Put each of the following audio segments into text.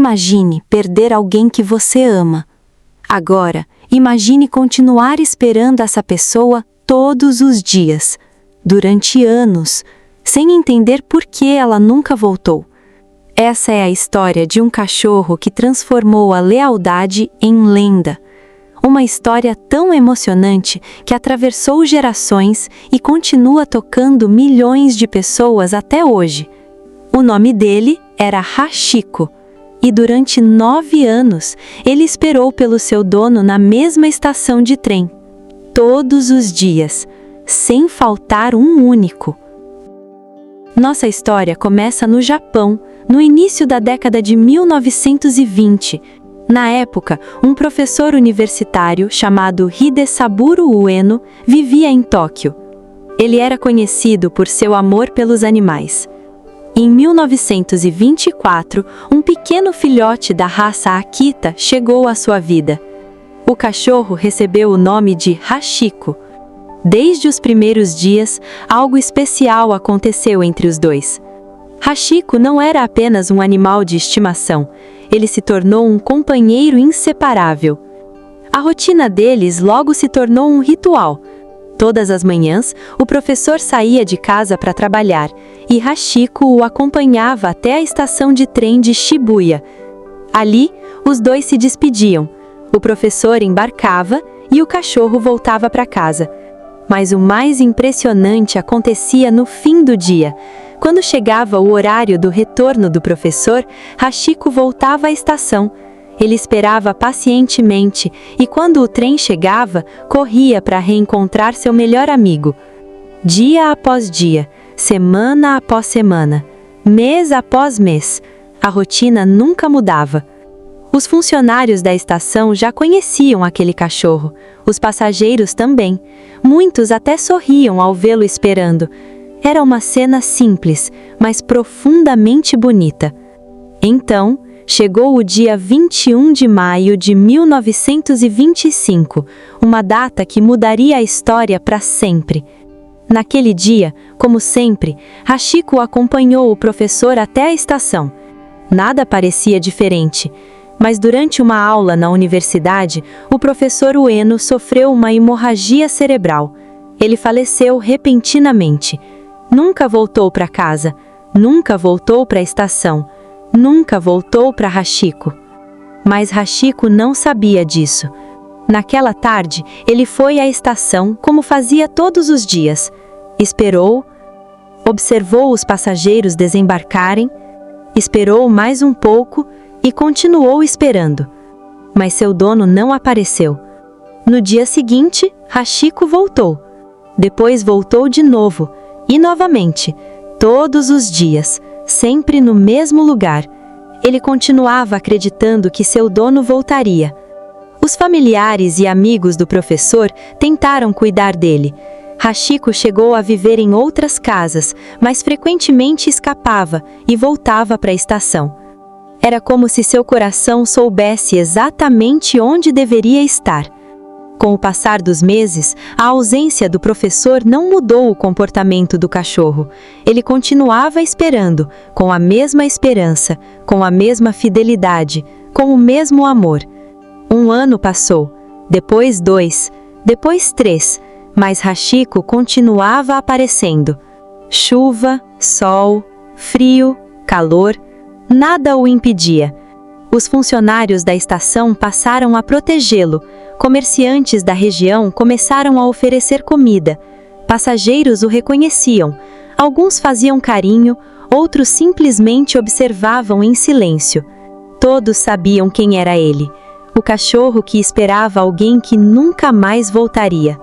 Imagine perder alguém que você ama. Agora, imagine continuar esperando essa pessoa todos os dias, durante anos, sem entender por que ela nunca voltou. Essa é a história de um cachorro que transformou a lealdade em lenda. Uma história tão emocionante que atravessou gerações e continua tocando milhões de pessoas até hoje. O nome dele era Hachiko, e durante 9 anos ele esperou pelo seu dono na mesma estação de trem, todos os dias, sem faltar um único. Nossa história começa no Japão, no início da década de 1920. Na época, um professor universitário chamado Hidesaburo Ueno vivia em Tóquio. Ele era conhecido por seu amor pelos animais. Em 1924, um pequeno filhote da raça Akita chegou à sua vida. O cachorro recebeu o nome de Hachiko. Desde os primeiros dias, algo especial aconteceu entre os dois. Hachiko não era apenas um animal de estimação, ele se tornou um companheiro inseparável. A rotina deles logo se tornou um ritual. Todas as manhãs, o professor saía de casa para trabalhar e Hachiko o acompanhava até a estação de trem de Shibuya. Ali, os dois se despediam. O professor embarcava e o cachorro voltava para casa. Mas o mais impressionante acontecia no fim do dia. Quando chegava o horário do retorno do professor, Hachiko voltava à estação. Ele esperava pacientemente e, quando o trem chegava, corria para reencontrar seu melhor amigo. Dia após dia, semana após semana, mês após mês, a rotina nunca mudava. Os funcionários da estação já conheciam aquele cachorro, os passageiros também. Muitos até sorriam ao vê-lo esperando. Era uma cena simples, mas profundamente bonita. Então, chegou o dia 21 de maio de 1925, uma data que mudaria a história para sempre. Naquele dia, como sempre, Hachiko acompanhou o professor até a estação. Nada parecia diferente, mas durante uma aula na universidade, o professor Ueno sofreu uma hemorragia cerebral. Ele faleceu repentinamente. Nunca voltou para casa, nunca voltou para a estação. Nunca voltou para Hachiko. Mas Hachiko não sabia disso. Naquela tarde, ele foi à estação como fazia todos os dias. Esperou, observou os passageiros desembarcarem, esperou mais um pouco e continuou esperando. Mas seu dono não apareceu. No dia seguinte, Hachiko voltou. Depois voltou de novo, e novamente, todos os dias, sempre no mesmo lugar. Ele continuava acreditando que seu dono voltaria. Os familiares e amigos do professor tentaram cuidar dele. Hachiko chegou a viver em outras casas, mas frequentemente escapava e voltava para a estação. Era como se seu coração soubesse exatamente onde deveria estar. Com o passar dos meses, a ausência do professor não mudou o comportamento do cachorro. Ele continuava esperando, com a mesma esperança, com a mesma fidelidade, com o mesmo amor. 1 ano passou, depois 2, depois 3, mas Hachiko continuava aparecendo. Chuva, sol, frio, calor, nada o impedia. Os funcionários da estação passaram a protegê-lo. Comerciantes da região começaram a oferecer comida. Passageiros o reconheciam. Alguns faziam carinho, outros simplesmente observavam em silêncio. Todos sabiam quem era ele. O cachorro que esperava alguém que nunca mais voltaria.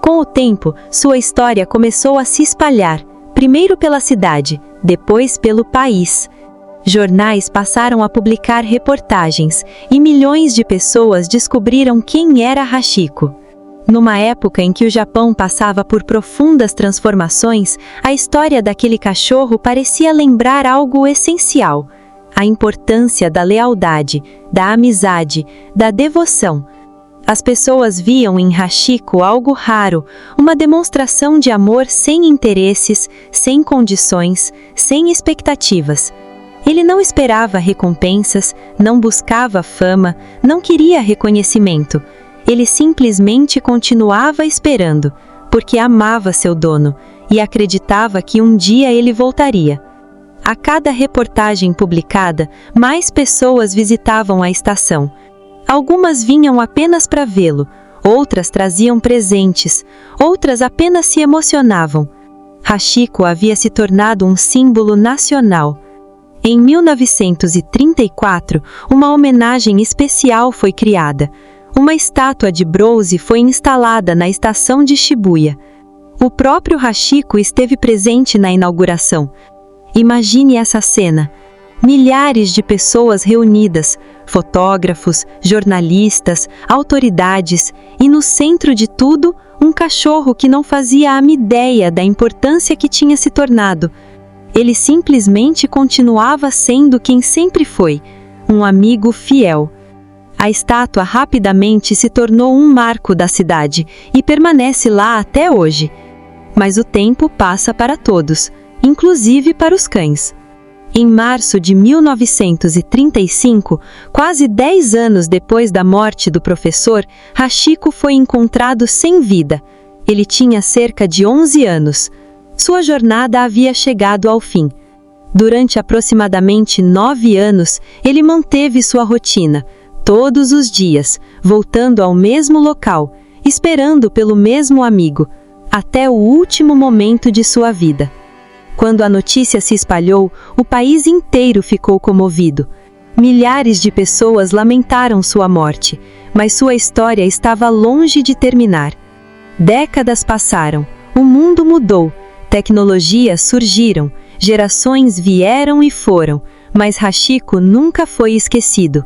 Com o tempo, sua história começou a se espalhar, primeiro pela cidade, depois pelo país. Jornais passaram a publicar reportagens e milhões de pessoas descobriram quem era Hachiko. Numa época em que o Japão passava por profundas transformações, a história daquele cachorro parecia lembrar algo essencial: a importância da lealdade, da amizade, da devoção. As pessoas viam em Hachiko algo raro, uma demonstração de amor sem interesses, sem condições, sem expectativas. Ele não esperava recompensas, não buscava fama, não queria reconhecimento. Ele simplesmente continuava esperando, porque amava seu dono e acreditava que um dia ele voltaria. A cada reportagem publicada, mais pessoas visitavam a estação. Algumas vinham apenas para vê-lo, outras traziam presentes, outras apenas se emocionavam. Hachiko havia se tornado um símbolo nacional. Em 1934, uma homenagem especial foi criada. Uma estátua de bronze foi instalada na estação de Shibuya. O próprio Hachiko esteve presente na inauguração. Imagine essa cena. Milhares de pessoas reunidas, fotógrafos, jornalistas, autoridades, e no centro de tudo, um cachorro que não fazia a ideia da importância que tinha se tornado. Ele simplesmente continuava sendo quem sempre foi, um amigo fiel. A estátua rapidamente se tornou um marco da cidade e permanece lá até hoje. Mas o tempo passa para todos, inclusive para os cães. Em março de 1935, quase 10 anos depois da morte do professor, Hachiko foi encontrado sem vida. Ele tinha cerca de 11 anos. Sua jornada havia chegado ao fim. Durante aproximadamente 9 anos, ele manteve sua rotina, todos os dias, voltando ao mesmo local, esperando pelo mesmo amigo, até o último momento de sua vida. Quando a notícia se espalhou, o país inteiro ficou comovido. Milhares de pessoas lamentaram sua morte, mas sua história estava longe de terminar. Décadas passaram, o mundo mudou, tecnologias surgiram, gerações vieram e foram, mas Hachiko nunca foi esquecido.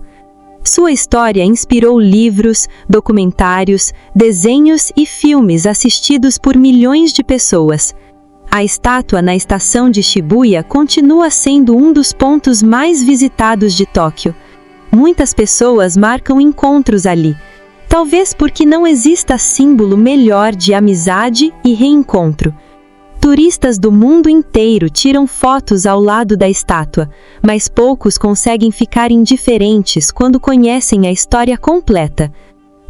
Sua história inspirou livros, documentários, desenhos e filmes assistidos por milhões de pessoas. A estátua na estação de Shibuya continua sendo um dos pontos mais visitados de Tóquio. Muitas pessoas marcam encontros ali, talvez porque não exista símbolo melhor de amizade e reencontro. Turistas do mundo inteiro tiram fotos ao lado da estátua, mas poucos conseguem ficar indiferentes quando conhecem a história completa.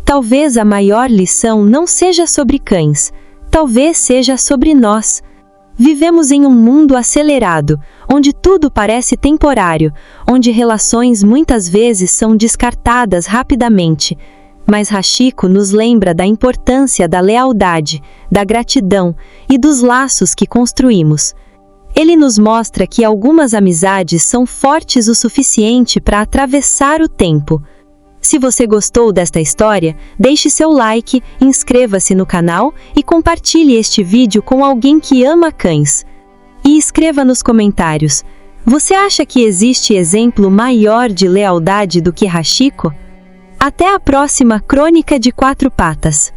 Talvez a maior lição não seja sobre cães, talvez seja sobre nós. Vivemos em um mundo acelerado, onde tudo parece temporário, onde relações muitas vezes são descartadas rapidamente. Mas Hachiko nos lembra da importância da lealdade, da gratidão e dos laços que construímos. Ele nos mostra que algumas amizades são fortes o suficiente para atravessar o tempo. Se você gostou desta história, deixe seu like, inscreva-se no canal e compartilhe este vídeo com alguém que ama cães. E escreva nos comentários: você acha que existe exemplo maior de lealdade do que Hachiko? Até a próxima Crônica de Quatro Patas.